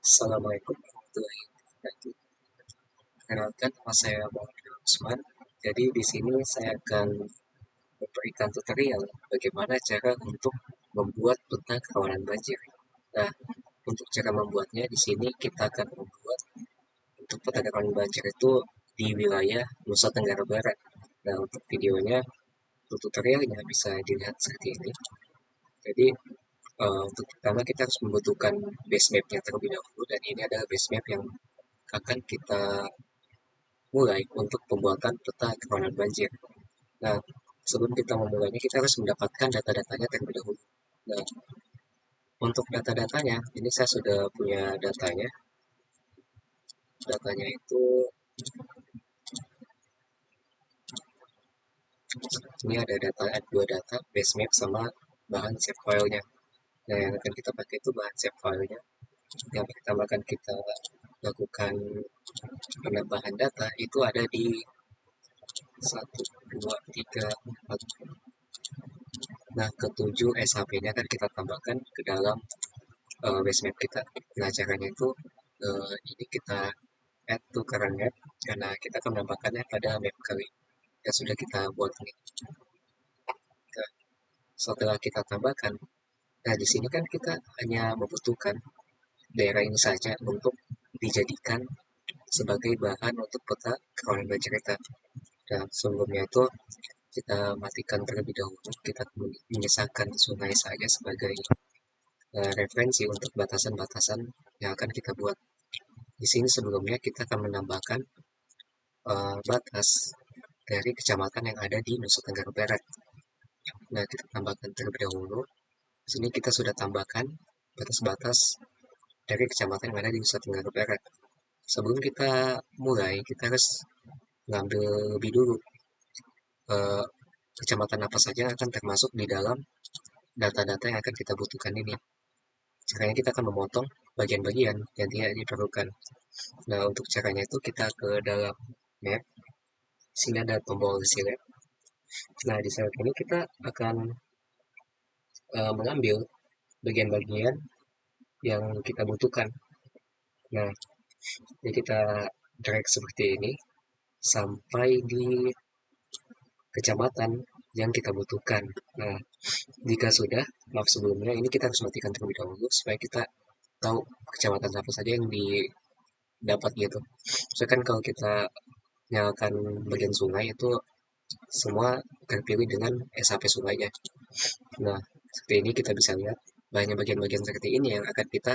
Assalamualaikum warahmatullahi wabarakatuh. Perkenalkan, nama saya Muhammad Usman. Jadi di sini saya akan memberikan tutorial bagaimana cara untuk membuat peta kerawanan banjir. Nah, untuk cara membuatnya di sini kita akan membuat untuk peta kerawanan banjir itu di wilayah Nusa Tenggara Barat. Nah, untuk videonya, untuk tutorialnya bisa dilihat seperti ini. Jadi untuk pertama kita harus membutuhkan base mapnya terlebih dahulu, dan ini adalah base map yang akan kita mulai untuk pembuatan peta kerawanan banjir. Nah, sebelum kita memulainya, kita harus mendapatkan data-datanya terlebih dahulu. Nah, untuk data-datanya, ini saya sudah punya datanya. Datanya itu, ini ada dua data, base map sama bahan save filenya. Nah, yang akan kita pakai itu bahan save filenya. Yang pertama akan kita lakukan penambahan data, itu ada di 1, 2, 3, 4. Nah, ketujuh SHP-nya akan kita tambahkan ke dalam base map kita. Nah, caranya itu ini kita add to current map karena kita akan menambahkannya pada map kali yang sudah kita buat ini. Nah, setelah kita tambahkan, nah di sini kan kita hanya membutuhkan daerah ini saja untuk dijadikan sebagai bahan untuk peta kerawanan banjir kita. Nah, sebelumnya itu kita matikan terlebih dahulu, kita menyisakan sungai saja sebagai referensi untuk batasan-batasan yang akan kita buat. Di sini sebelumnya kita akan menambahkan batas dari kecamatan yang ada di Nusa Tenggara Barat. Nah, kita tambahkan terlebih dahulu. Sini kita sudah tambahkan batas-batas dari kecamatan yang ada di Nusa Tenggara Barat. Sebelum kita mulai, kita harus mengambil lebih dulu eh, kecamatan apa saja yang akan termasuk di dalam data-data yang akan kita butuhkan ini. Caranya kita akan memotong bagian-bagian yang tidak diperlukan. Nah, untuk caranya itu kita ke dalam map. Sini ada tombol select. Nah, di select ini kita akan mengambil bagian-bagian yang kita butuhkan. Nah, jadi kita drag seperti ini sampai di kecamatan yang kita butuhkan. Nah, jika sudah, maaf sebelumnya, ini kita harus matikan terlebih dahulu supaya kita tahu kecamatan apa saja yang didapat gitu. So kan kalau kita nyalakan bagian sungai itu semua terpilih dengan SHP sungainya. Nah, seperti ini kita bisa lihat banyak bagian-bagian seperti ini yang akan kita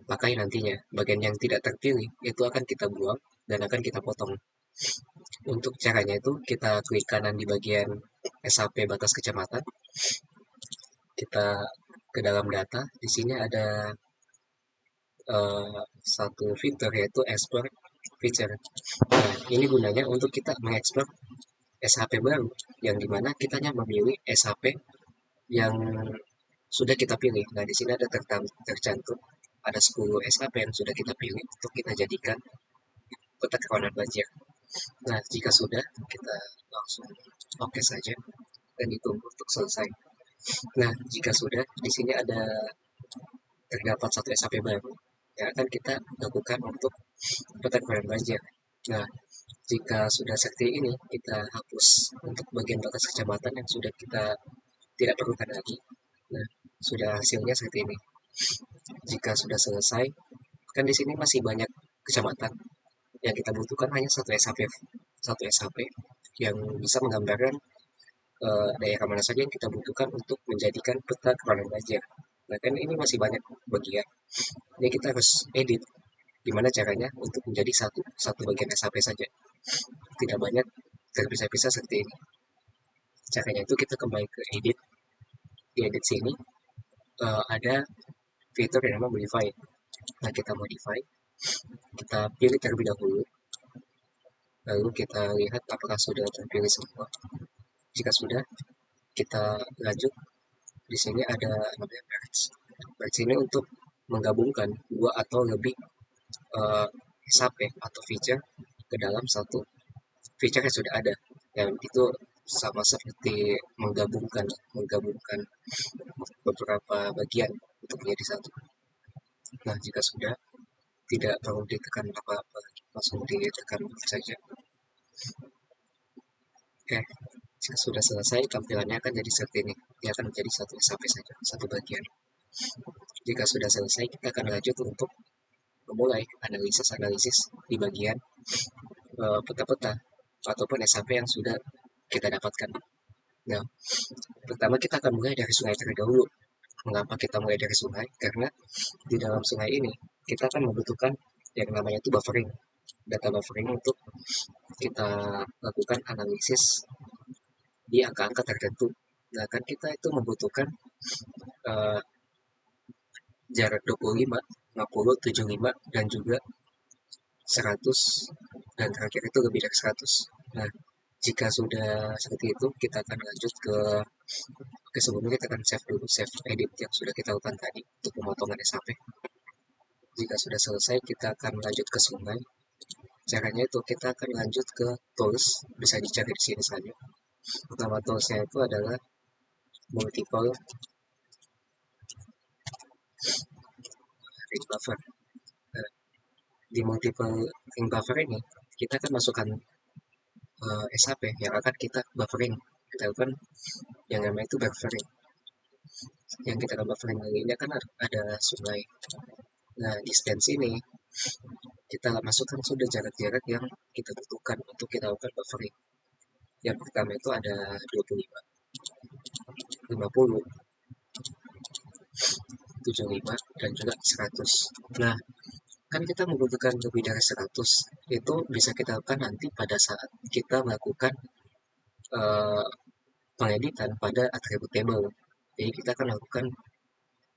pakai nantinya. Bagian yang tidak terpilih itu akan kita buang dan akan kita potong. Untuk caranya itu kita klik kanan di bagian SHP batas kecamatan. Kita ke dalam data. Di sini ada satu fitur yaitu export feature. Nah, ini gunanya untuk kita mengekspor SHP baru yang dimana kita hanya memilih SHP yang sudah kita pilih. Nah, di sini ada tercantum ada 10 SHP yang sudah kita pilih untuk kita jadikan peta kerawanan banjir. Nah, jika sudah, kita langsung oke saja dan ditunggu untuk selesai. Nah, jika sudah, di sini ada terdapat satu SHP baru yang akan kita lakukan untuk peta kerawanan banjir. Nah, jika sudah seperti ini, kita hapus untuk bagian batas kecamatan yang sudah kita tidak perlukan lagi. Nah, sudah hasilnya seperti ini. Jika sudah selesai, kan di sini masih banyak kecamatan yang kita butuhkan hanya satu SHP yang bisa menggambarkan daerah mana saja yang kita butuhkan untuk menjadikan peta kerawanan banjir. Nah, kan ini masih banyak bagian. Jadi kita harus edit gimana caranya untuk menjadi satu bagian SHP saja. Tidak banyak terpisah-pisah seperti ini. Caranya itu kita kembali ke edit. Di edit sini ada fitur yang namanya modify. Nah, kita modify. Kita pilih terlebih dahulu. Lalu kita lihat apakah sudah terpilih semua. Jika sudah, kita lanjut. Di sini ada namanya merge. Merge ini untuk menggabungkan dua atau lebih SHP atau feature ke dalam satu feature yang sudah ada. Yang itu sama seperti menggabungkan beberapa bagian untuk menjadi satu. Nah, jika sudah, tidak perlu ditekan apa-apa, langsung ditekan saja. Oke, jika sudah selesai tampilannya akan jadi seperti ini. Dia akan menjadi satu SAP saja, satu bagian. Jika sudah selesai, kita akan lanjut untuk memulai analisis-analisis di bagian peta-peta ataupun SAP yang sudah kita dapatkan. Nah, pertama kita akan mulai dari sungai terlebih dahulu. Mengapa kita mulai dari sungai? Karena di dalam sungai ini kita akan membutuhkan yang namanya itu buffering, data buffering untuk kita lakukan analisis di angka-angka tertentu. Nah, kan kita itu membutuhkan uh, jarak 25, 50, 75, dan juga 100, dan terakhir itu lebih dari 100. Nah, jika sudah seperti itu, kita akan lanjut ke sebelumnya kita akan save dulu, save edit yang sudah kita lakukan tadi untuk pemotongan SAP. Jika sudah selesai, kita akan lanjut ke sungai. Caranya itu kita akan lanjut ke tools, bisa dicari di sini saja. Nama toolsnya itu adalah multiple ring buffer. Nah, di multiple ring buffer ini kita akan masukkan SAP yang akan kita buffering. Kita lakukan yang namanya itu buffering. Yang kita akan buffering lagi ini akan ada sungai. Nah, distance ini kita masukkan sudah jarak-jarak yang kita butuhkan untuk kita lakukan buffering. Yang pertama itu ada 25, 50, 75, dan juga 100. Nah, kan kita membutuhkan lebih dari 100. Itu bisa kita lakukan nanti pada saat kita melakukan uh, pengeditan pada atribut table. Jadi kita akan lakukan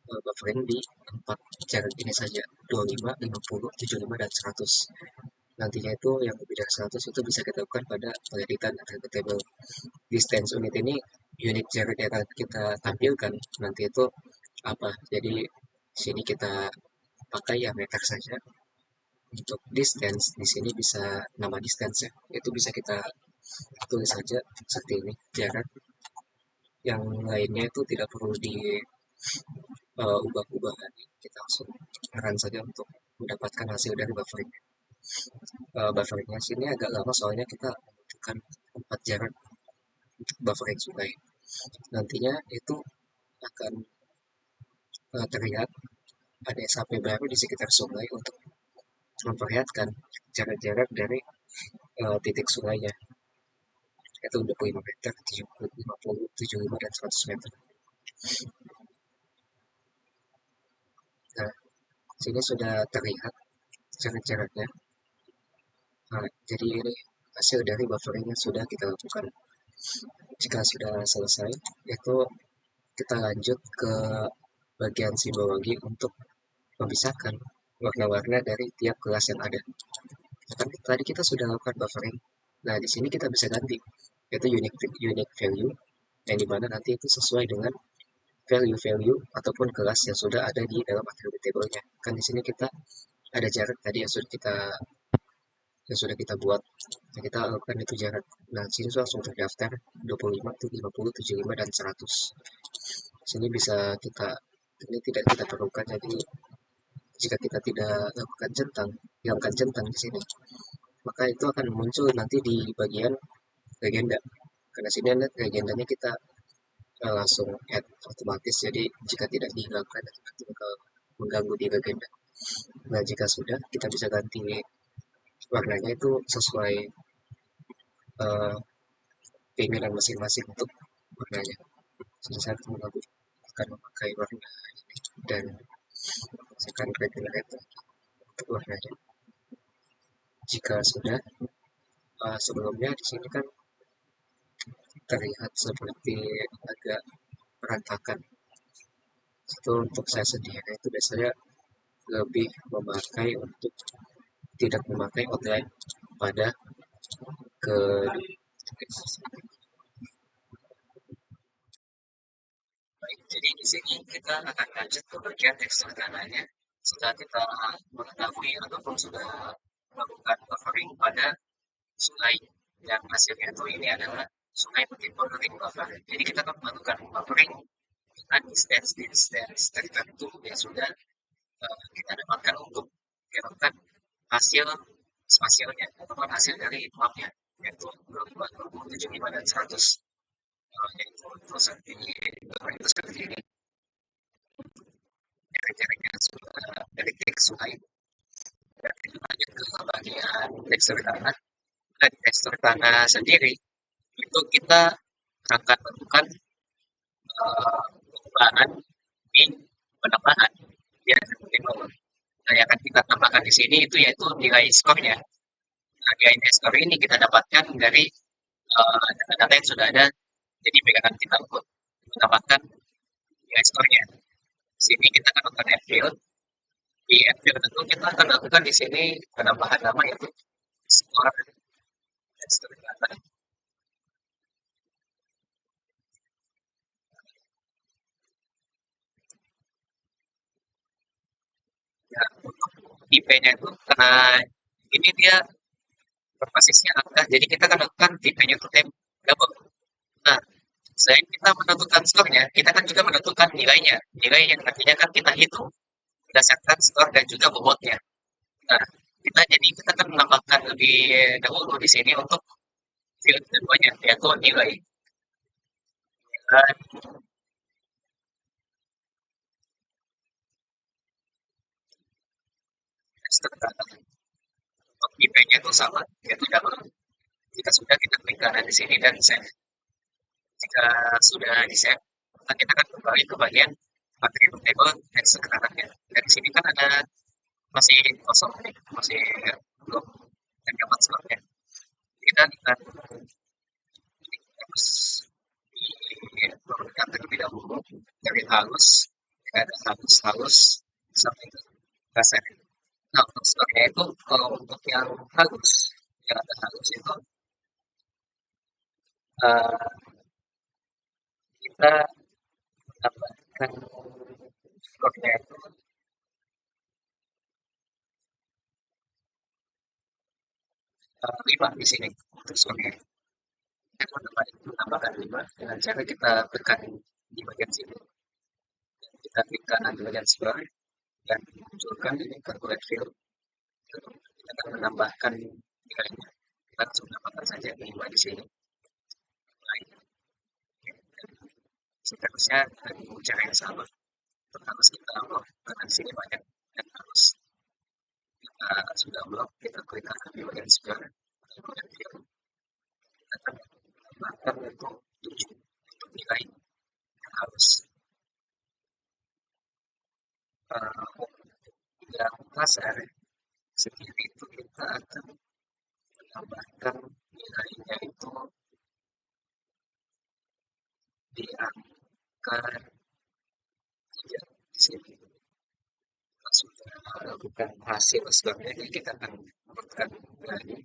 buffering di 4 jarak ini saja, 25, 50, 75, dan 100. Nantinya itu yang lebih dari 100 itu bisa kita lakukan pada pengeditan atribut table. Distance unit ini unit jarak yang akan kita tampilkan nanti itu apa. Jadi sini kita pakai ya meter saja. Untuk distance di sini bisa nama distance ya. Itu bisa kita tulis saja seperti ini, jarak. Yang lainnya itu tidak perlu di ubah-ubah lagi. Kita langsung run saja untuk mendapatkan hasil dari buffering. Bufferingnya sini agak lama soalnya kita membutuhkan 4 jarak untuk buffering sungai. Nantinya itu akan terlihat ada SAP baru di sekitar sungai untuk memperlihatkan jarak-jarak dari titik sungainya. Itu 25 meter, 70, 50, 75, dan 100 meter. Nah, sini sudah terlihat jarak-jaraknya. Nah, jadi ini hasil dari buffering yang sudah kita lakukan. Jika sudah selesai, itu kita lanjut ke bagian simbologi untuk memisahkan warna-warna dari tiap kelas yang ada. Kan tadi kita sudah lakukan buffering. Nah, di sini kita bisa ganti, yaitu unique value, yang dimana nanti itu sesuai dengan value-value ataupun kelas yang sudah ada di dalam attribute table-nya. Kan di sini kita ada jarak tadi yang sudah kita buat. Nah, kita lakukan itu jarak. Nah, sini langsung terdaftar 25, 50, 75, dan 100. Sini bisa ini tidak kita perlukan, jadi jika kita tidak lakukan centang, hilangkan centang di sini, maka itu akan muncul nanti di bagian legenda. Karena sini legendanya kita langsung add otomatis, jadi jika tidak dihilangkan nanti bakal mengganggu di legenda. Nah, jika sudah, kita bisa ganti warnanya itu sesuai keinginan masing-masing untuk warnanya. Jadi saya akan memakai warna ini dan saya akan regulate untuk warnanya. Jika sudah, sebelumnya di sini kan terlihat seperti agak berantakan. Itu untuk saya sendiri itu biasanya lebih memakai untuk tidak memakai outline pada ke baik. Jadi di sini kita akan lanjut ke bagian tekstur dananya. Setelah kita mengetahui ataupun sudah melakukan buffering pada sungai yang hasilnya itu ini adalah sungai bertipe ring buffer. Jadi kita akan melakukan buffering dengan distance tertentu yang sudah kita dapatkan untuk Dilakukan hasil spasialnya atau hasil dari mapnya, yaitu 22, 25, dan 100. Yaitu perusahaan ini, itu seperti ini, jarak-jaraknya sudah dari titik sungai. Dan kita lanjut ke bagian tekstur tanah. Dan tekstur tanah sendiri itu kita akan melakukan pengubahan di penambahan. Ya, seperti itu. Nah, yang akan kita tambahkan di sini itu yaitu nilai skornya. Nah, nilai skor ini kita dapatkan dari data-data yang sudah ada, jadi pegangan kita untuk mendapatkan nilai skornya. Di sini kita akan lakukan F-field. Di F-field tentu kita akan lakukan di sini penambahan nama yaitu skor dan seterusnya. Ya, IP-nya itu karena ini dia berbasisnya angka, jadi kita akan lakukan tipenya itu type double. Nah, selain kita menentukan skornya, kita kan juga menentukan nilainya. Nilai yang nantinya kan kita hitung berdasarkan skor dan juga bobotnya. Nah, kita akan menambahkan lebih dahulu di sini untuk field keduanya, yaitu nilai. Dan untuk IP-nya itu sama, yaitu double. Jika sudah kita klik kanan di sini dan save. Jika sudah di save, maka kita akan kembali ke bagian attribute table dan sekarangnya. Dan di sini kan ada masih kosong nih, masih belum terdapat skornya. Kita akan harus diturunkan terlebih dahulu dari halus, ya, ada halus sampai ke kasar. Nah, untuk skornya itu kalau untuk yang ada halus itu uh, kita menambahkan skornya itu 5 di sini untuk skornya. Kita menambahkan 5 dengan cara kita tekan di bagian sini. Kita klik kanan di bagian sebelah dan munculkan ini calculate field. Kita akan menambahkan nilainya. Kita langsung tambahkan saja 5 di sini. Seterusnya dengan cara yang sama. Harus kita unlock karena di sini banyak yang harus kita sudah unlock. Kita klik kanan di bagian sebelah. Calculate field. Kita akan menambahkan untuk 7 untuk nilai yang harus yang pasar sendiri itu kita akan menambahkan nilainya itu di angka 3 di sini. Kita sudah melakukan hasil sebenarnya kita akan memberikan lagi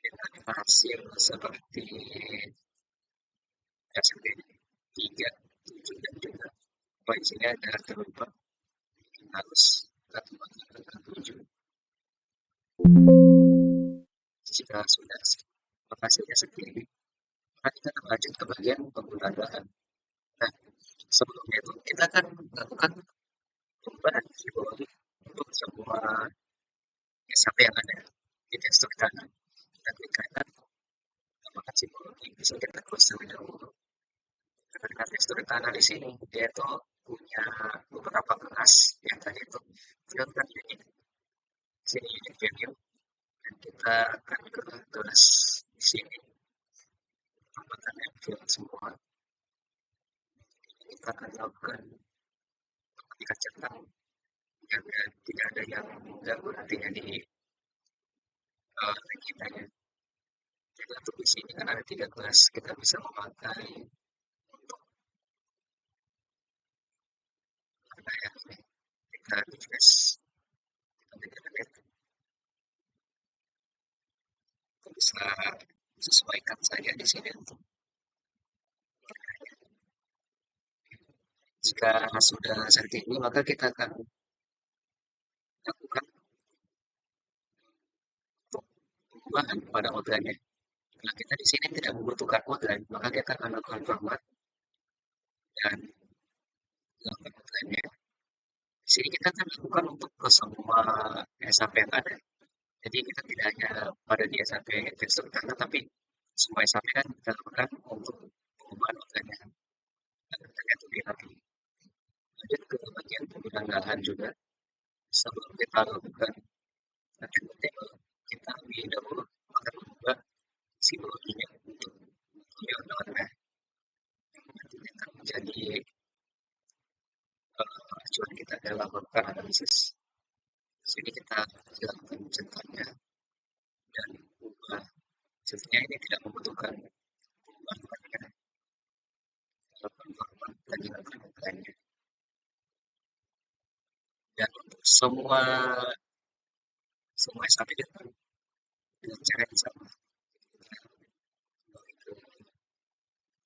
dengan hasil seperti SD 3, 7, dan juga di sini ada terlupa harus satu dengan 7. Jika sudah hasilnya segini, maka kita akan lanjut ke bagian penggunaan bahan. Nah, sebelumnya itu kita akan melakukan perubahan psikologi untuk semua SAP yang ada di tekstur kanan. Kita klik kanan, tambahkan psikologi, bisa kita close terlebih dahulu. Karena tekstur kanan di sini, dia itu punya beberapa kelas yang tadi itu filter unit. Sini unit value, dan kita akan ke kelas di sini. Tambahkan field semua. Kita akan lakukan ketika centang tidak ada yang mengganggu nantinya di kita ya. Jadi untuk di sini kan ada 3 kelas, kita bisa memakai untuk ada yang kita refresh, kita bisa sesuaikan saja di sini untuk jika sudah seperti ini maka kita akan lakukan untuk perubahan pada outline-nya. Nah, kita di sini tidak membutuhkan outline, maka kita akan lakukan format dan lakukan outline-nya. Di sini kita kan lakukan untuk ke semua SAP yang ada. Jadi kita tidak hanya pada di SAP Investor karena tapi semua SAP kan kita lakukan untuk pengubahan organnya tergantung di rapi. Lanjut ke bagian penggunaan lahan juga. Sebelum kita lakukan table, kita lebih dahulu akan mengubah psikologinya untuk warna-warna yang nantinya akan menjadi acuan kita dalam melakukan analisis. Di sini kita lakukan contohnya dan ubah. Sebenarnya ini tidak membutuhkan perubahan warna lagi lakukannya. Dan untuk semua SAP kita dengan cara yang sama. Itu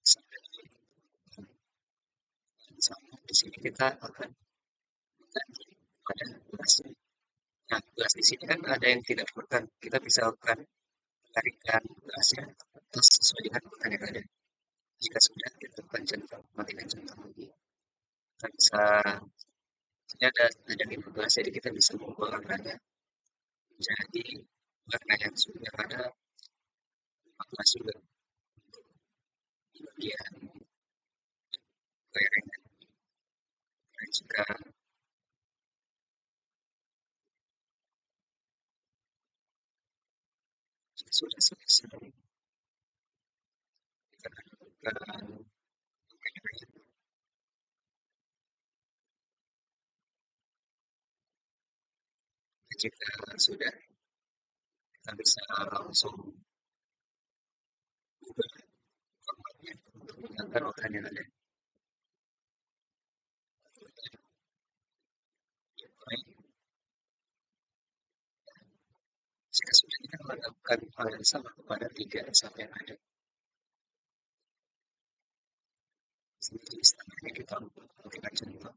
sampai sama. Di sini kita akan mengganti pada gelas. Nah, gelas di sini kan ada yang tidak diperlukan. Kita bisa lakukan tarikan gelasnya atas sesuai dengan urutan yang ada. Jika sudah ditentukan centang, matikan centang lagi. Kita bisa, ini ada 15, jadi kita bisa mengubah warnanya jadi warna yang sudah ada 14 juga di bagian lereng. Dan jika sudah selesai, kita akan lakukan jika sudah kita bisa langsung ubah formatnya untuk menggunakan organ yang ada. Jika sudah kita melakukan hal yang sama kepada 3 SAP yang ada. Sini jenis tanahnya kita lakukan contoh.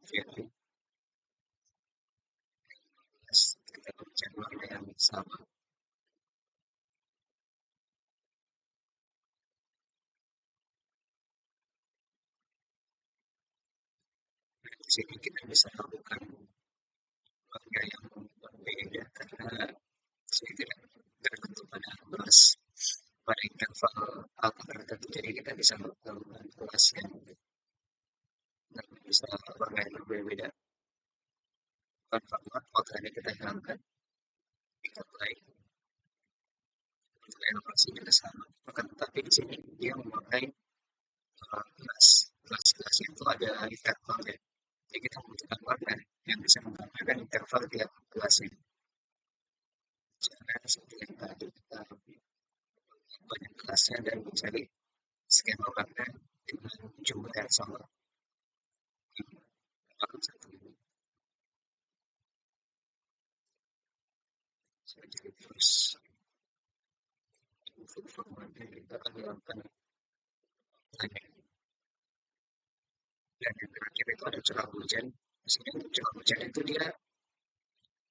Value kita mencari warna yang sama. Di sini kita bisa lakukan warna yang berbeda karena sini tidak tertentu pada kelas pada interval angka tertentu, jadi kita bisa melakukan kelas yang bisa warna yang berbeda. Bukan format fotonya kita hilangkan, kita play untuk elevasi juga sama. Maka tapi di sini dia memakai kelas kelas-kelasnya itu ada intervalnya. Jadi kita membutuhkan warna yang bisa menggambarkan interval tiap kelasnya. Jangan seperti yang tadi kita banyak kelasnya dan mencari skema warna dengan jumlah yang sama. Satu ini saya jadi terus warna kita akan melakukan tanya. Dan yang terakhir itu ada curah hujan. Di sini untuk curah hujan itu dia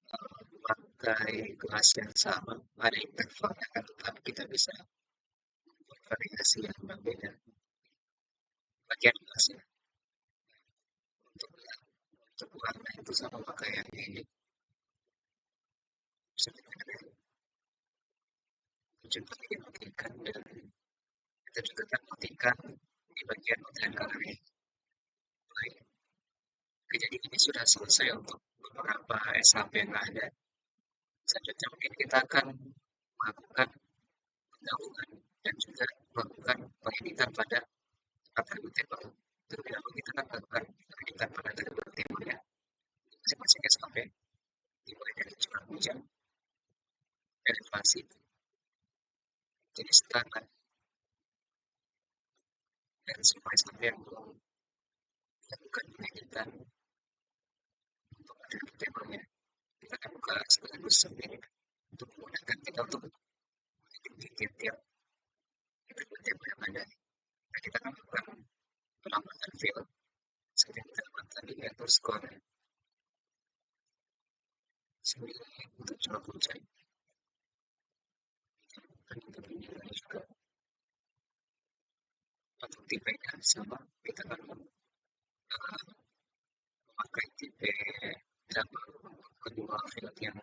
memakai kelas yang sama, ada intervalnya kan, tetapi kita bisa membuat variasi yang berbeda bagian kelasnya. Untuk untuk warna itu sama pakai yang ini. Bisa kita juga matikan dan kita juga akan matikan di bagian outline color-nya. Baik. Oke, jadi ini sudah selesai untuk beberapa SHP yang ada. Selanjutnya mungkin kita akan melakukan pendahuluan dan juga melakukan pengeditan pada atribut table. Terlebih dahulu kita akan melakukan pengeditan pada atribut table-nya masing-masing SHP dimulai dari curah hujan, elevasi, jenis tanah, dan semua SHP yang belum dilakukan pengeditan untuk atribut table-nya. Kita akan buka sekaligus sendiri untuk memudahkan kita untuk mengikuti tiap-tiap atribut table yang ada. Nah, kita akan melakukan penambahan field seperti yang kita lakukan tadi, yaitu score. Sini untuk curah hujan. Dan kita pindah juga untuk tipenya sama, kita akan pakai tipe gambar kedua film yang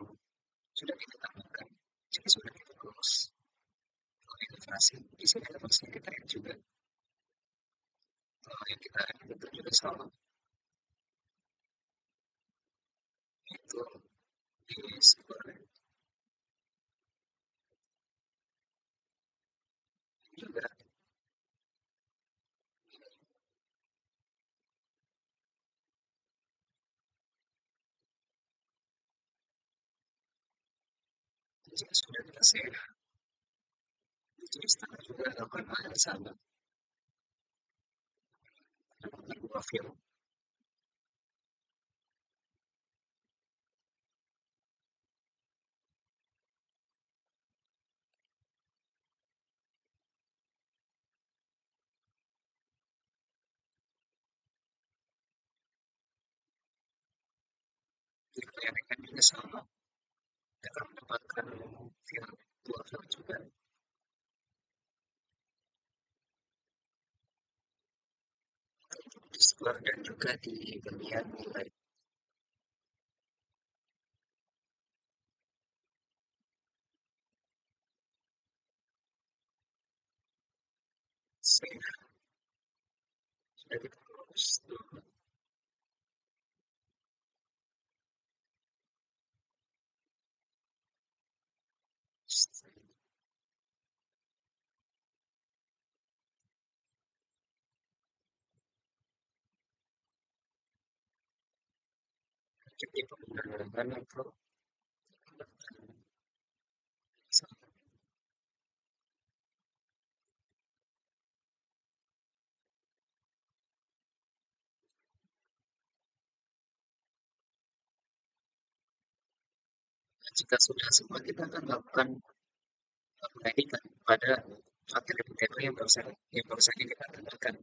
sudah kita tambahkan. Jika sudah kita close ilustrasi, di sini ada yang kita lihat juga. Yang kita bentuk juga sama, itu di sebuah juga jika sudah kita save, itu istana juga akan hal yang sama, dalam dua film. Jadi keyakinan juga sama, kita mendapatkan film dua film juga. Di sebuah dan juga di bagian nilai. Save, sudah kita close. Jadi penggunaan itu jika sudah semua kita akan lakukan pendidikan pada materi-materi yang baru saja kita tambahkan.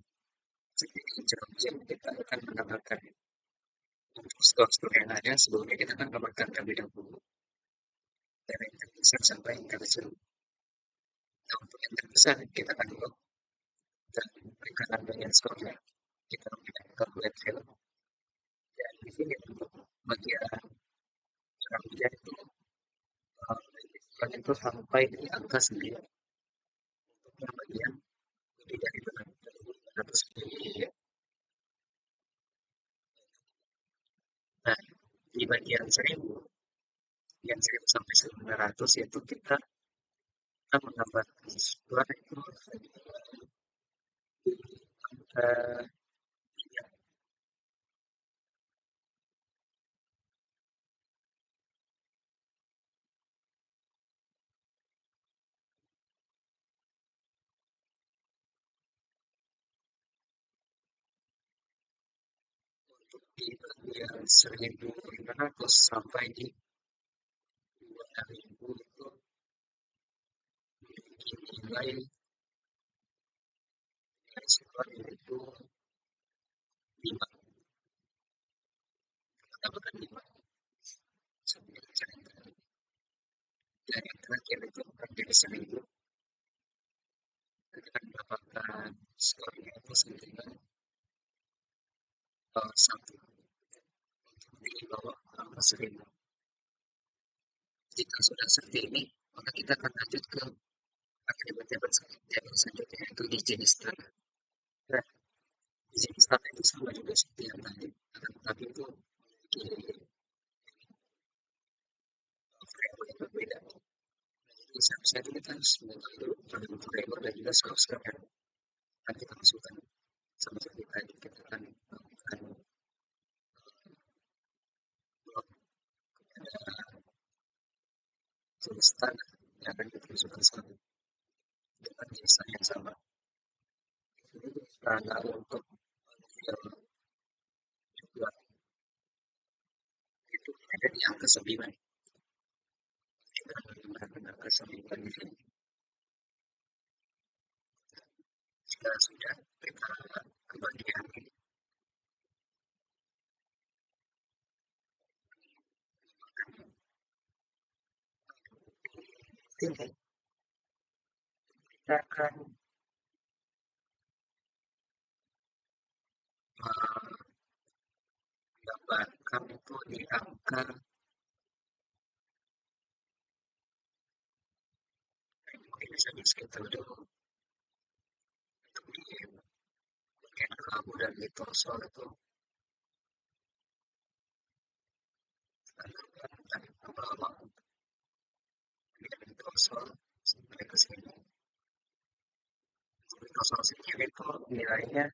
Jadi jam kita akan menambahkan untuk skor-skor yang ada sebelumnya kita akan tambahkan terlebih dahulu dari yang terbesar sampai yang terkecil. Nah, untuk yang terbesar kita akan lock dan berikan namanya skornya. Kita memberikan calculate film dan di sini untuk bagian rambutnya itu itu sampai di angka 9 untuk yang bagian lebih dari 200 mili. Nah, di bagian 1000, yang 1000 sampai 900 itu kita akan menambahkan skor itu angka di bagian 1500 sampai di 2000 itu memiliki nilai skor yaitu 5, tambahkan 5 sampai dan yang terakhir itu menjadi 1000 kita mendapatkan skornya itu senilai 1 di bawah angka 1000. Jika sudah seperti ini, maka kita akan lanjut ke akibat-akibat selanjutnya yaitu di jenis tanah. Nah, di jenis tanah itu sama juga seperti yang tadi, tapi itu memiliki variabel yang berbeda. Jadi seharusnya itu kita harus mengetahui dulu variabel dan juga skor-skor yang akan kita masukkan. Sama seperti tadi kita akan melakukan blok kepada jenis tanah yang akan kita masukkan sama dengan jenis tanah yang sama. Ini jenis tanah untuk film juga itu ada di angka 9. Kita menggunakan angka 9 di sini. Jika sudah kita ke bagian ini, kita akan menggambar Misalkan itu di angka, mungkin misalnya sekitar dulu untuk di bagian kelabu dan di torso itu dari bawah di torso sampai ke sini. Di torso sendiri itu nilainya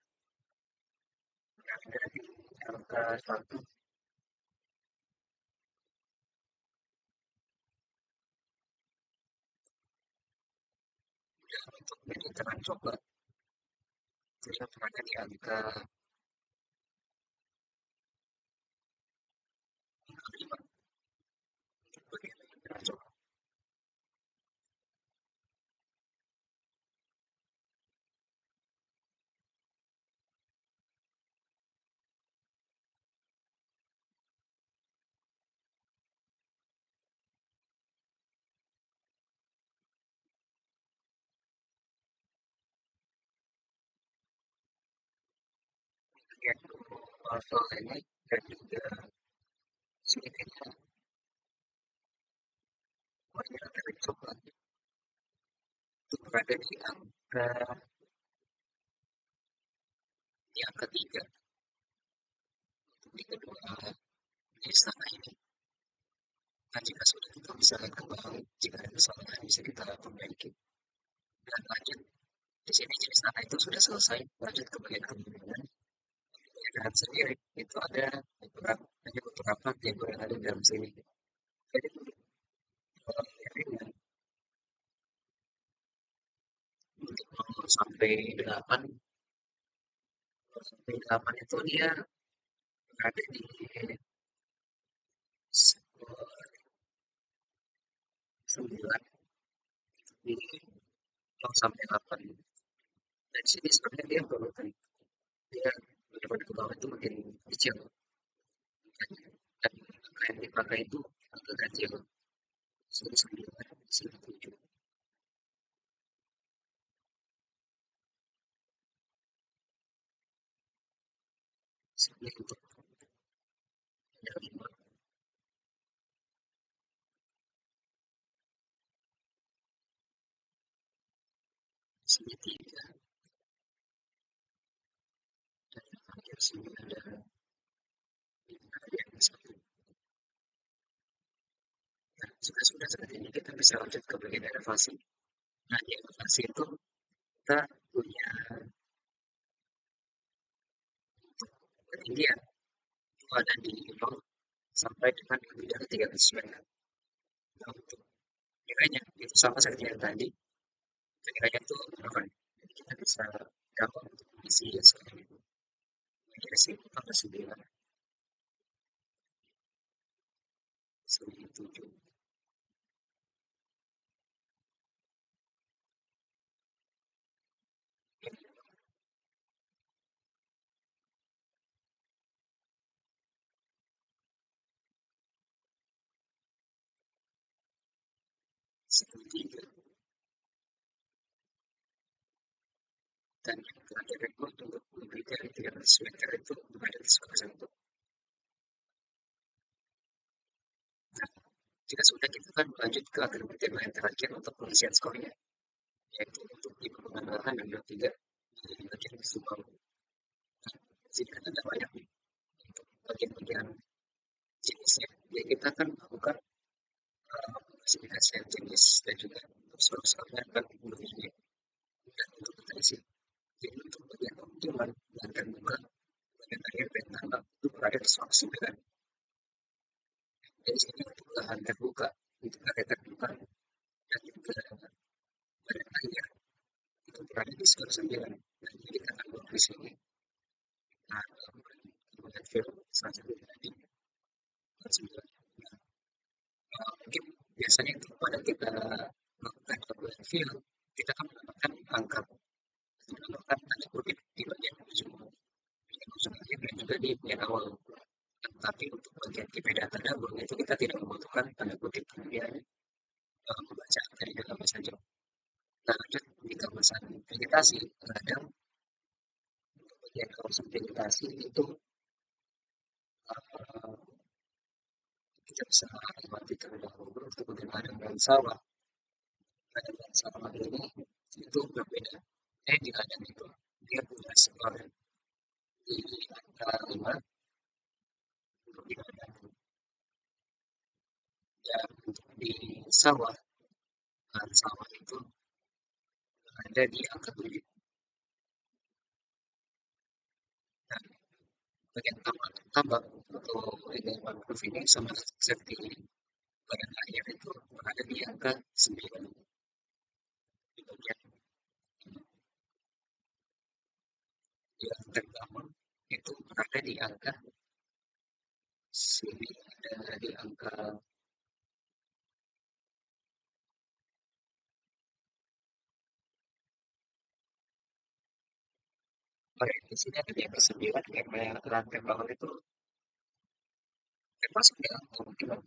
ada di angka 1. Untuk penelitian coba jadi berada di angka 5 bagian penelitian coba. Bagian level ini dan juga sedikitnya banyak dari coba itu berada di angka 3 di kedua istana ini. Nah, jika sudah kita bisa kembali, jika ada kesalahan bisa kita perbaiki dan lanjut. Di sini jenis tanah itu sudah selesai. Lanjut ke bagian kebutuhan. Penjagaan sendiri itu ada beberapa figur yang ada di dalam sini. Jadi untuk nomor sampai 8, sampai 8 itu dia berada di 9 di 0 sampai 8. Dan di sini sebenarnya dia berurutan, dia daripada ke bawah itu makin kecil. Dan angka yang dipakai itu angka kecil. Sini 9, sini 7. Sini untuk ada 5, sini 3, dan akhir sini ada yang 1. Nah, jika sudah seperti ini, kita bisa lanjut ke bagian elevasi. Nah, di elevasi itu kita punya ketinggian itu ada di 0 sampai dengan lebih dari 300 meter. Nah, untuk nilainya itu sama seperti yang tadi, nilainya itu 8. Jadi kita bisa gampang untuk mengisi sekarang itu. Menjadi 9, 7, tiga. Dan yang terakhir itu untuk lebih dari 300 meter itu berada di sebelah satu. Nah, jika sudah kita akan lanjut ke agregat yang terakhir untuk pengisian skornya, yaitu untuk di pengembangan dan 3 di bagian visual. Nah, jika ada banyak nih untuk bagian-bagian jenisnya, ya kita akan melakukan spesifikasi jenis dan juga skor-skornya akan lebih mudah untuk kita isi. Jadi untuk bagian keuntungan dan terbuka, bagian akhir dan tambah itu berada di 109. Dari sini untuk lahan terbuka, untuk area terbuka dan juga bagian akhir itu berada di skor 9. Dan jadi kita akan buat di sini. Nah, kemudian film selanjutnya tadi 9. Mungkin biasanya itu pada kita melakukan perubahan film, kita akan mendapatkan angka, mendapatkan tanda kutip di bagian ujung akhir dan juga di bagian awal. Tapi untuk bagian IP data double itu kita tidak membutuhkan tanda kutip, kemudian membaca dari dalam saja. Nah, lanjut di kawasan vegetasi, kadang untuk bagian kawasan vegetasi itu kita bisa amati terlebih dahulu untuk bagaimana dengan sawah. Pada sawah ini itu berbeda. Di ladang itu dia punya skor di angka 5 untuk di ladang. Dan untuk di sawah, sawah itu ada di angka 7. Nah, bagian tambak atau ini mangrove ini sama seperti badan air itu berada di angka 9. Di bagian yang terbangun itu berada di angka sini ada di angka di sini ada di angka 9 karena lantai bawah itu termasuk ya mungkin.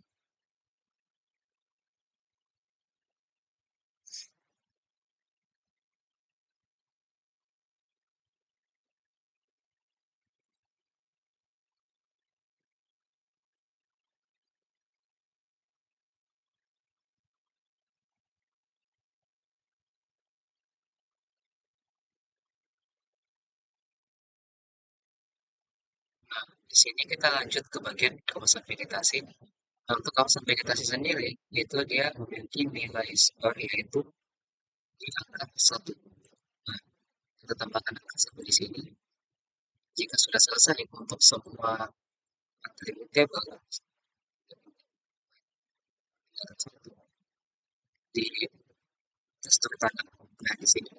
Di sini kita lanjut ke bagian kawasan vegetasi. Nah, untuk kawasan vegetasi sendiri itu dia memiliki nilai skor yaitu di angka 1. Nah, kita tambahkan angka 1 di sini. Jika sudah selesai untuk semua atribut table di gestur tanam. Nah, di sini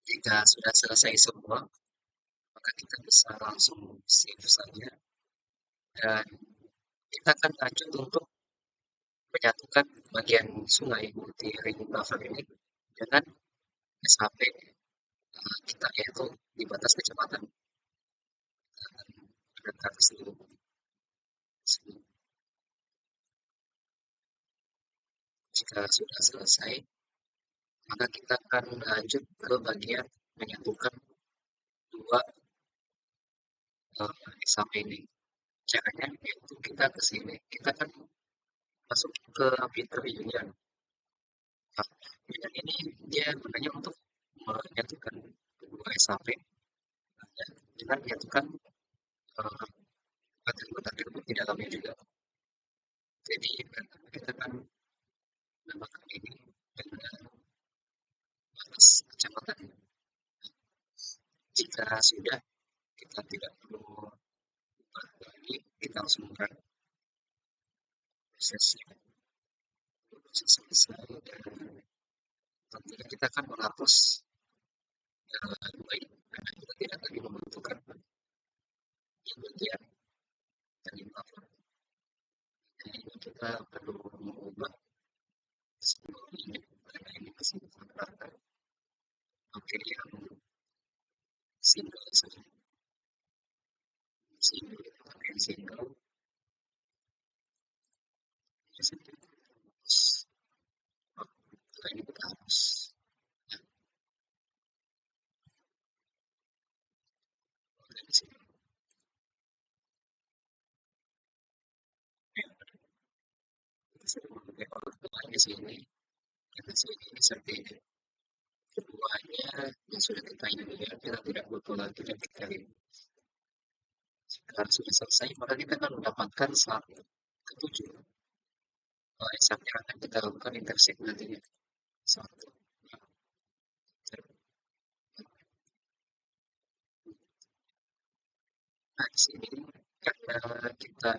jika sudah selesai semua, maka kita bisa langsung save saja dan kita akan lanjut untuk menyatukan bagian sungai di ring buffer ini dengan SHP kita yaitu di batas kecepatan dekat seluruh. Jika sudah selesai, maka kita akan lanjut ke bagian menyatukan dua SHP ini. Caranya yaitu kita ke sini, kita akan masuk ke fitur union. Nah, union ini dia gunanya untuk menyatukan kedua SHP dengan menyatukan atribut-atribut di dalamnya juga. Jadi kita akan menambahkan ini dengan batas kecepatan. Jika sudah, kita tidak perlu ubah lagi, kita langsung buka prosesnya. Proses selesai dan tentunya kita akan menghapus dua ini karena kita tidak lagi membutuhkan di bagian dari buffer. Jadi kita perlu mengubah sebuah ini karena ini masih menggunakan materi yang single saja. Single, pakai single, terus ini kita harus dari sini. Kita sudah memakai order di sini. Kita sini seperti ini. Keduanya yang sudah kita ini kita tidak butuh lagi dan kita ini. Jika sudah selesai, maka kita akan mendapatkan satu ketujuh. Eksaknya akan kita lakukan intersect nantinya. Satu. Nah, di sini karena kita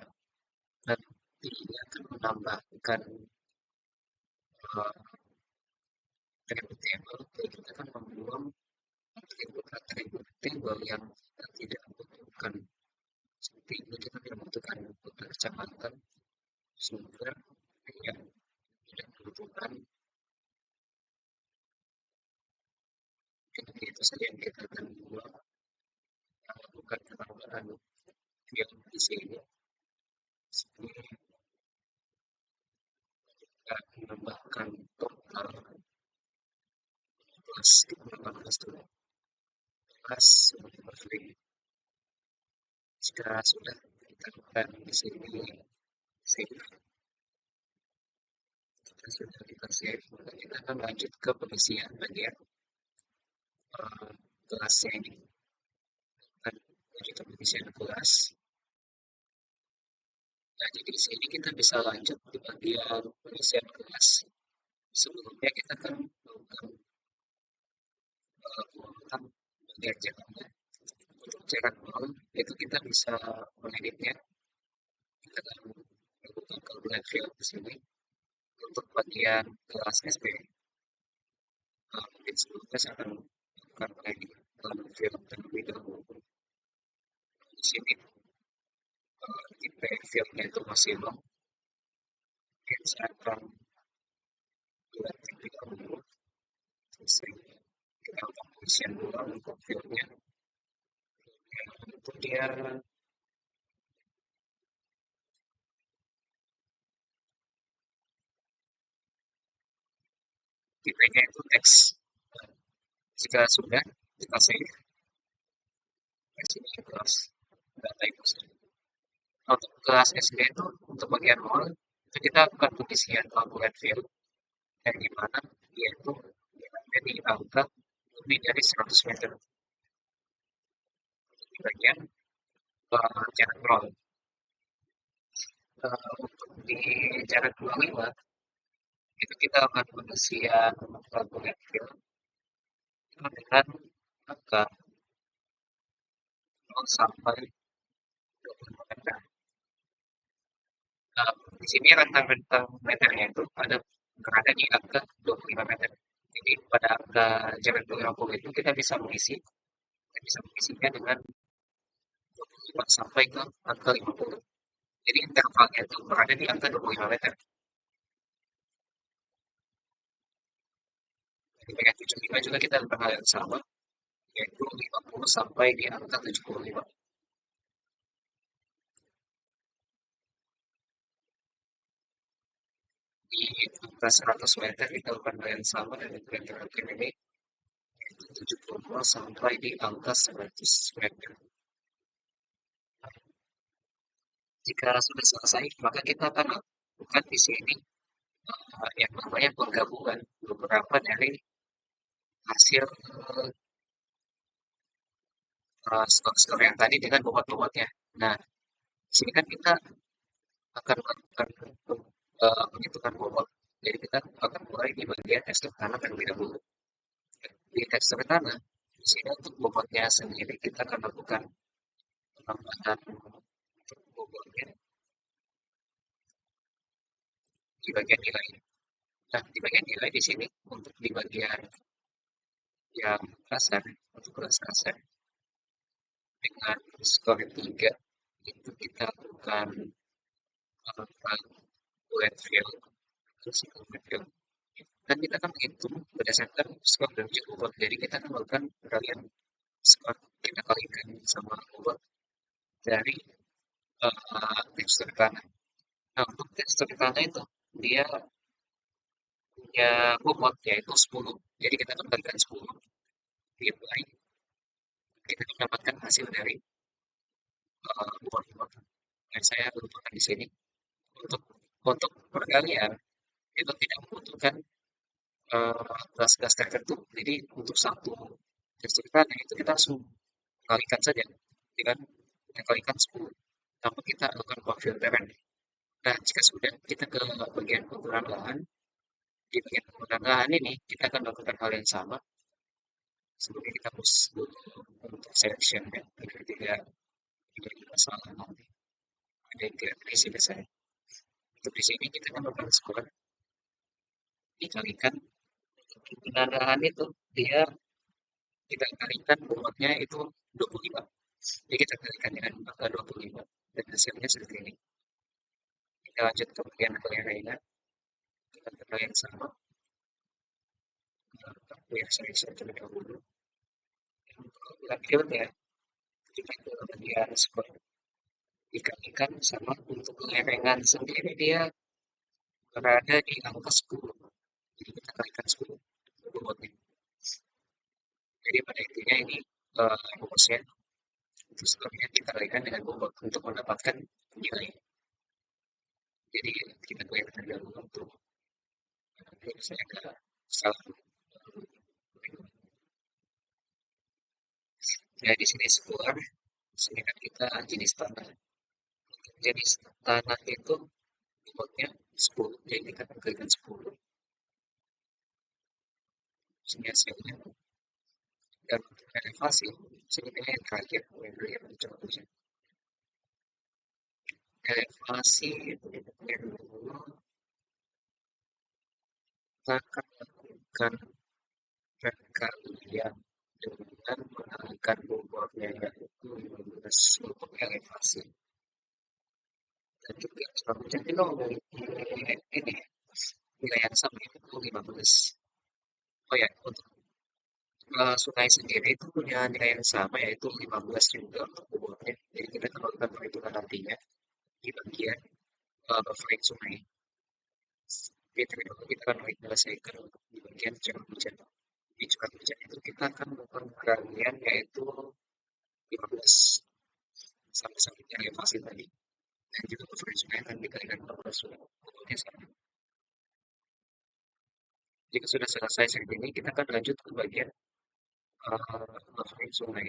nanti akan menambahkan atribut table, jadi kita akan membuang atribut table yang kita tidak butuhkan. Seperti ini kita tidak membutuhkan kecamatan, sumber yang tidak dibutuhkan. Jadi itu saja yang kita akan buang. Bukan penambahan yang di sini. Sini kita menambahkan total plus 18 dulu. Plus free. Jika sudah kita lakukan di sini Sehingga sudah kita save, maka kita akan lanjut ke pengisian bagian kelasnya ini. Kan lanjut ke pengisian kelas. Nah, jadi di sini kita bisa lanjut di bagian pengisian kelas. Sebelumnya kita akan melakukan pengurutan bagian cetaknya. Untuk cetak ulang itu kita bisa mengeditnya. Kita akan melakukan calculate field di sini. Untuk bagian kelas SP, mungkin sebelumnya saya akan melakukan mengedit field terlebih dahulu. Di sini tipe fieldnya itu masih long. Mungkin saya akan buat terlebih dahulu. Sehingga kita akan pengisian ulang untuk fieldnya. Untuk dia tipenya itu teks. Jika sudah, kita save. Sini kelas data itu. Untuk kelas SD itu untuk bagian awal itu kita akan pengisian calculate field yang dimana dia itu berada di angka lebih dari 100 meter di bagian jarak nol. Untuk di jarak 25 itu kita akan pengisian calculate field dengan angka 0 sampai 25 meter. Di sini rentang-rentang meternya itu ada berada di angka 25 meter. Jadi pada angka jarak 20 itu kita bisa mengisinya dengan 25 sampai ke angka 50. Jadi intervalnya itu berada di angka 25 meter. Di bagian 75 juga kita lakukan hal yang sama, yaitu 50 sampai di angka 75. Di angka 100 meter kita lakukan hal yang sama dengan bagian terakhir ini, yaitu 70 sampai di angka 100 meter. Jika sudah selesai, maka kita akan lakukan di sini yang namanya penggabungan beberapa dari hasil skor-skor yang tadi dengan bobot-bobotnya. Nah, di sini kan kita akan melakukan penghitungan bobot. Jadi kita akan mulai di bagian tekstur tanah terlebih dahulu. Di tekstur tanah, di sini untuk bobotnya sendiri kita akan lakukan penambahan untuk bobotnya di bagian nilai. Nah, di bagian nilai di sini untuk di bagian yang kasar, untuk kelas kasar, dengan skor 3 itu kita lakukan bullet field terus bullet field dan kita akan menghitung berdasarkan skor dan juga bobot. Jadi kita akan melakukan peralihan skor, kita kalikan sama bobot dari tekstur tanah. Nah, untuk tekstur tanah itu dia punya bobot yaitu 10. Jadi kita akan kalikan 10 diapply, kita mendapatkan hasil dari bobot-bobot yang saya tentukan di sini. Untuk perkalian itu tidak membutuhkan kelas-kelas tertentu. Jadi untuk satu tekstur tanah itu kita langsung kalikan saja dengan kita kalikan 10 tanpa kita lakukan pemfilteran. Nah, jika sudah kita ke bagian penggunaan lahan, di bagian penggunaan lahan ini kita akan lakukan hal yang sama. Sebelumnya kita harus untuk selection ya, agar tidak jadi masalah nanti. Ada yang tidak terisi biasanya. Untuk di sini kita akan melakukan skor dikalikan penggunaan lahan itu dia kita kalikan bobotnya itu 25. Jadi kita kalikan dengan angka 25 dan hasilnya seperti ini. Kita lanjut ke bagian penilaian. Kita ke yang sama. Ya, saya terlebih dahulu. Untuk field ya, kita ke bagian skor dikalikan sama untuk kelerengan sendiri dia berada di angka 10. Jadi kita kalikan 10 bobotnya. Jadi pada intinya ini rumusnya itu sebelumnya kita kalikan dengan bobot untuk mendapatkan nilai. Jadi kita bayarkan dulu untuk misalnya ada salah. Ya di sini square, di sini kan kita jenis tanah. Jenis tanah itu dibuatnya 10, jadi kita berikan 10 sini hasilnya. Dan untuk elevasi, sini yang terakhir, yang dulu yang dicoba uji. Elevasi itu yang dulu kita akan lakukan perkalian dengan mengalihkan bobotnya yaitu 15 untuk elevasi. Dan juga selanjutnya kita memiliki ini nilai yang sama yaitu 15. Oh ya, untuk sungai sendiri itu punya nilai yang sama yaitu 15 juga untuk bobotnya. Jadi kita kalau kita perhitungan nantinya di bagian buffering sungai. Tapi terlebih dahulu kita akan menyelesaikan untuk di bagian curah hujan. Di curah hujan itu kita akan melakukan peralihan yaitu 15 sama seperti elevasi tadi. Dan juga buffering sungai akan dikalikan 15 sungai. Bobotnya sama. Jika sudah selesai seperti ini, kita akan lanjut ke bagian buffering sungai.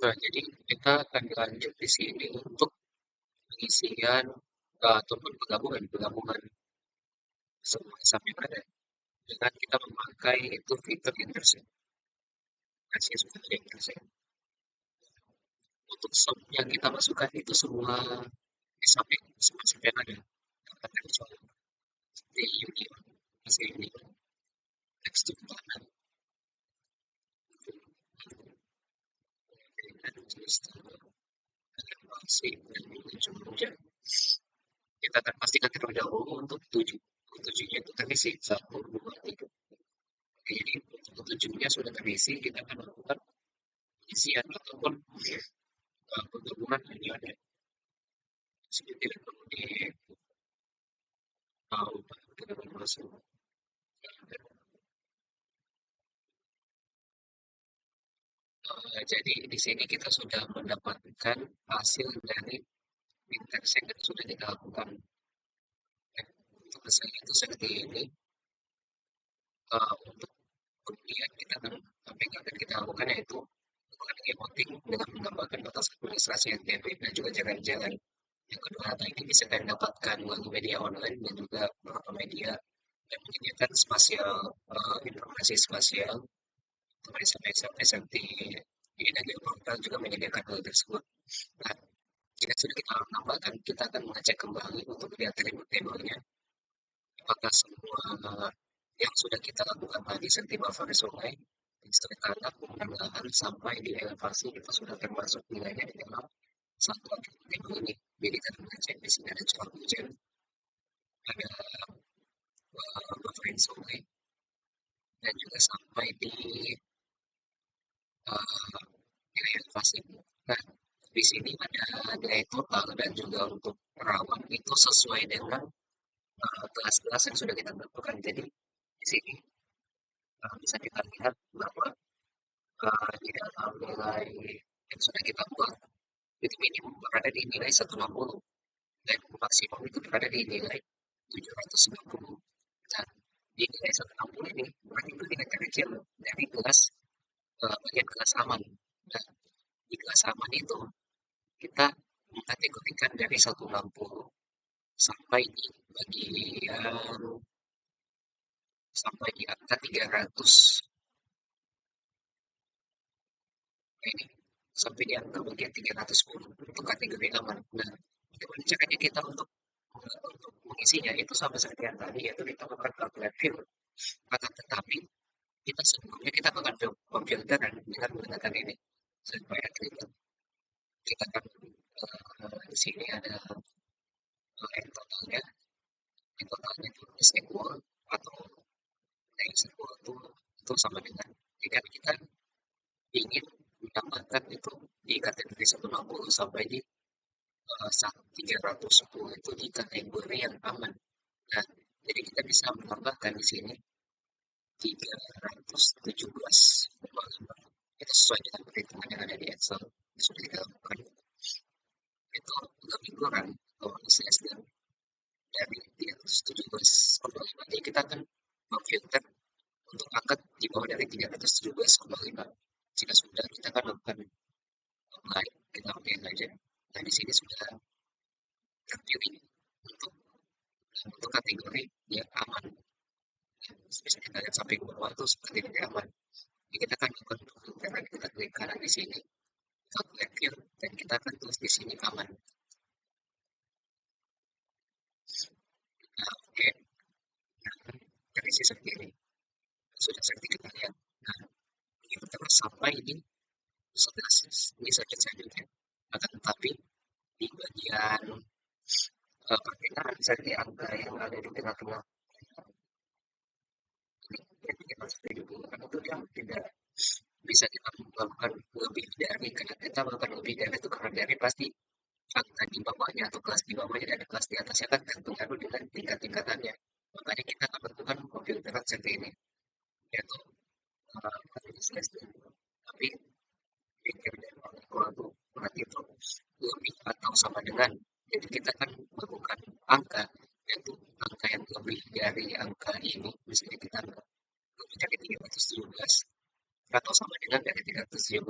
Nah, jadi kita akan lanjut di sini untuk pengisian ataupun penggabungan semua SAP yang ada dengan kita memakai itu fitur intercept. Kasih sudah ada intercept. Untuk sub yang kita masukkan itu semua SAP, semua SAP yang ada. Dapat terkecuali di Union, masih Union, text to kanan, dan jenis masih dan ujung-ujung. Kita akan pastikan terlebih dahulu untuk 7. Tujuhnya itu terisi 1, 2, 3. Jadi untuk tujuhnya sudah terisi, kita akan melakukan isian ataupun penggabungan yang ada seperti yang perlu ditahu kita masuk. Jadi di sini kita sudah mendapatkan hasil dari intercept yang sudah kita lakukan. Dan untuk hasilnya itu seperti ini. Untuk kemudian kita akan apa yang akan kita lakukan yaitu melakukan e-voting dengan menambahkan batas administrasi yang NTP dan juga jalan-jalan. Yang kedua, data ini bisa kita dapatkan melalui media online dan juga beberapa media yang menyediakan spasial informasi spasial sampai seperti di negara portal juga menyediakan hal tersebut. Nah, jika sudah kita tambahkan, kita akan mengecek kembali untuk lihat table-tablenya. Apakah semua yang sudah kita lakukan tadi seperti buffer sungai, listrik tanah, pengenalan sampai di elevasi itu sudah termasuk nilainya di dalam satu table ini. Jadi kita mengecek di sini ada curah hujan, ada buffering sungai, dan juga sampai di nilai elevasi. Nah, di sini ada nilai total dan juga untuk rawan itu sesuai dengan kelas-kelas yang sudah kita tentukan. Jadi di sini bisa kita lihat bahwa di dalam nilai yang sudah kita buat itu minimum berada di nilai 160 dan maksimum itu berada di nilai 790. Nah, di nilai 160 ini berarti itu nilai terkecil dari kelas bagian kelas aman. Nah, di kelas aman itu kita mengkategorikan dari 160 sampai di bagian sampai di angka 300 ini sampai di angka bagian 310 untuk kategori aman. Nah, bagaimana caranya kita untuk mengisinya itu sama seperti yang tadi yaitu kita melakukan calculate field. Akan tetapi kita sebelumnya kita akan memfilteran dengan menggunakan ini supaya kita akan di sini ada yang totalnya itu is equal atau is equal itu sama dengan jika kita ingin mendapatkan itu di kategori 160 sampai di 310 itu di kategori yang aman. Nah, jadi kita bisa menambahkan di sini 317 itu sesuai dengan perhitungan yang ada di Excel yang sudah kita lakukan. Itu lebih kurang atau ICS dari 317,5. Jadi kita akan memfilter untuk angka di bawah dari 317,5. Jika sudah, kita akan lakukan apply, kita login aja. Nah, di sini sudah terpilih untuk kategori yang aman. Bisa kita lihat sampai ke bawah itu kategori aman. Jadi kita akan lakukan filteran, kita klik kanan di sini, kita klik fill, dan kita akan tulis di sini aman. Nah, oke. Nah, dari sisi seperti ini sudah seperti kita lihat. Nah, ini terus sampai ini sudah bisa saja. Akan tetapi di bagian perkiraan dari angka yang ada di tengah-tengah ini yang kita kan itu yang tidak bisa kita melakukan lebih dari, karena kita melakukan lebih dari itu karena dari pasti angka di bawahnya atau kelas di bawahnya dan kelas di atasnya kan terpengaruh dengan tingkat-tingkatannya. Makanya kita akan melakukan pemfilteran seperti ini, yaitu tapi pikir dan orang itu berarti itu lebih atau sama dengan. Jadi kita akan melakukan angka, yaitu angka yang lebih dari angka ini, misalnya kita lebih dari 317 atau sama dengan dari 317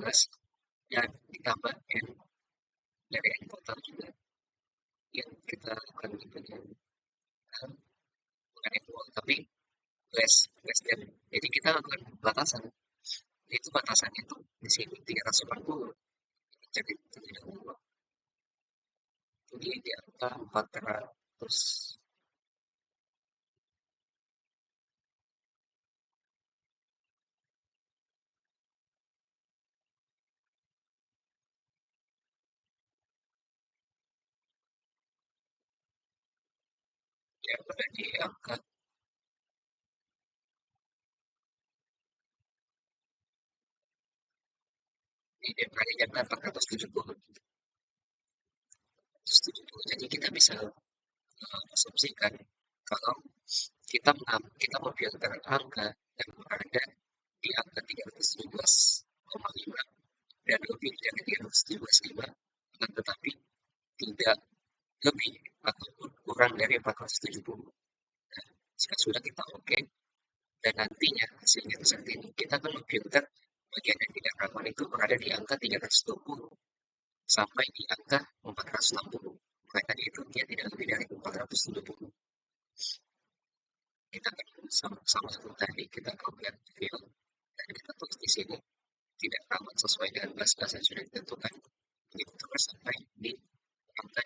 dan ditambah n dari n total juga yang kita lakukan di bagian bukan equal tapi less than. Jadi kita lakukan batasan, itu batasannya itu di sini 380, jadi tidak berubah. Jadi di angka 400 ya pada di angka di DPR yang 470. Jadi kita bisa asumsikan kalau kita memfilter angka yang berada di angka 317,5 dan lebih dari 317,5, akan tetapi tidak lebih ataupun kurang dari 470. Nah, jika sudah kita oke, dan nantinya hasilnya seperti ini, kita akan memfilter bagian yang tidak rawan itu berada di angka 320 sampai di angka 460. Maka tadi itu dia tidak lebih dari 470. Kita akan sama seperti tadi, kita kemudian fill, dan kita tulis di sini tidak rawan sesuai dengan batas yang sudah ditentukan. Begitu terus sampai di angka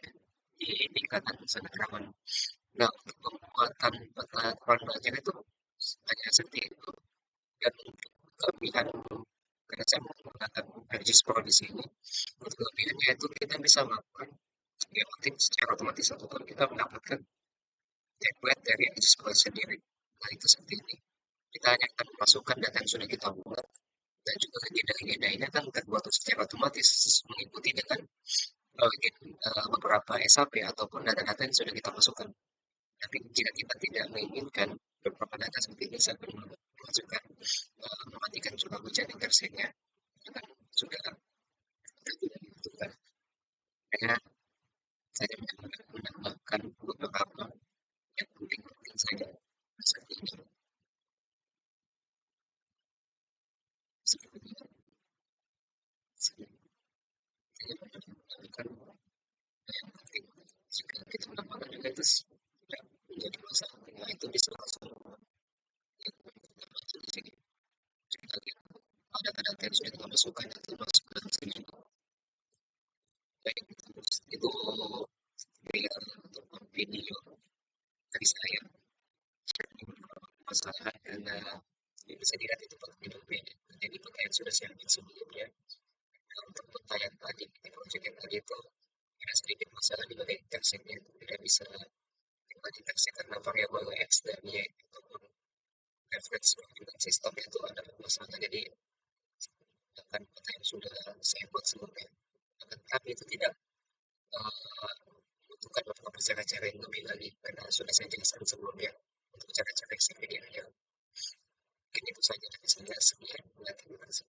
di tingkatan sangat rawan. Nah, untuk pembuatan pengetahuan belajar itu hanya seperti itu. Dan untuk kelebihan, karena saya menggunakan Regis Pro di sini, untuk kelebihannya itu kita bisa melakukan skematik secara otomatis ataupun kita mendapatkan template dari Regis Pro sendiri. Nah, itu seperti ini. Kita hanya akan memasukkan data yang sudah kita buat, dan juga agenda-agenda ini akan terbuat secara otomatis mengikuti dengan beberapa SAP ataupun data-data yang sudah kita masukkan. Tapi jika kita tidak menginginkan beberapa data seperti ini, saya akan memasukkan mematikan curah hujan intersectnya akan sudah tidak dibutuhkan. Hanya saya menambahkan beberapa yang penting-penting saja seperti ini. Seperti ini. Saya menambahkan yang penting. Jika kita menambahkan juga itu tidak menjadi masalah. Nah, itu bisa langsung di sini. Kita lihat ada data yang sudah kita masukkan itu masuk ke sini juga. Baik, itu video ataupun video dari saya masalah karena bisa dilihat itu pakai berbeda. Jadi pakaian sudah siapin sebelumnya. Nah, untuk pakaian tadi di project yang tadi itu ada sedikit masalah di bagian teksnya itu tidak bisa dibagi teksnya karena variabel x dan y ataupun reference dengan sistem itu ada masalah. Jadi akan pakaian sudah saya buat sebelumnya. Tapi itu tidak membutuhkan beberapa cara-cara yang lebih lagi karena sudah saya jelaskan sebelumnya untuk cara-cara yang saya mungkin itu saja dari saya sekian. Terima kasih.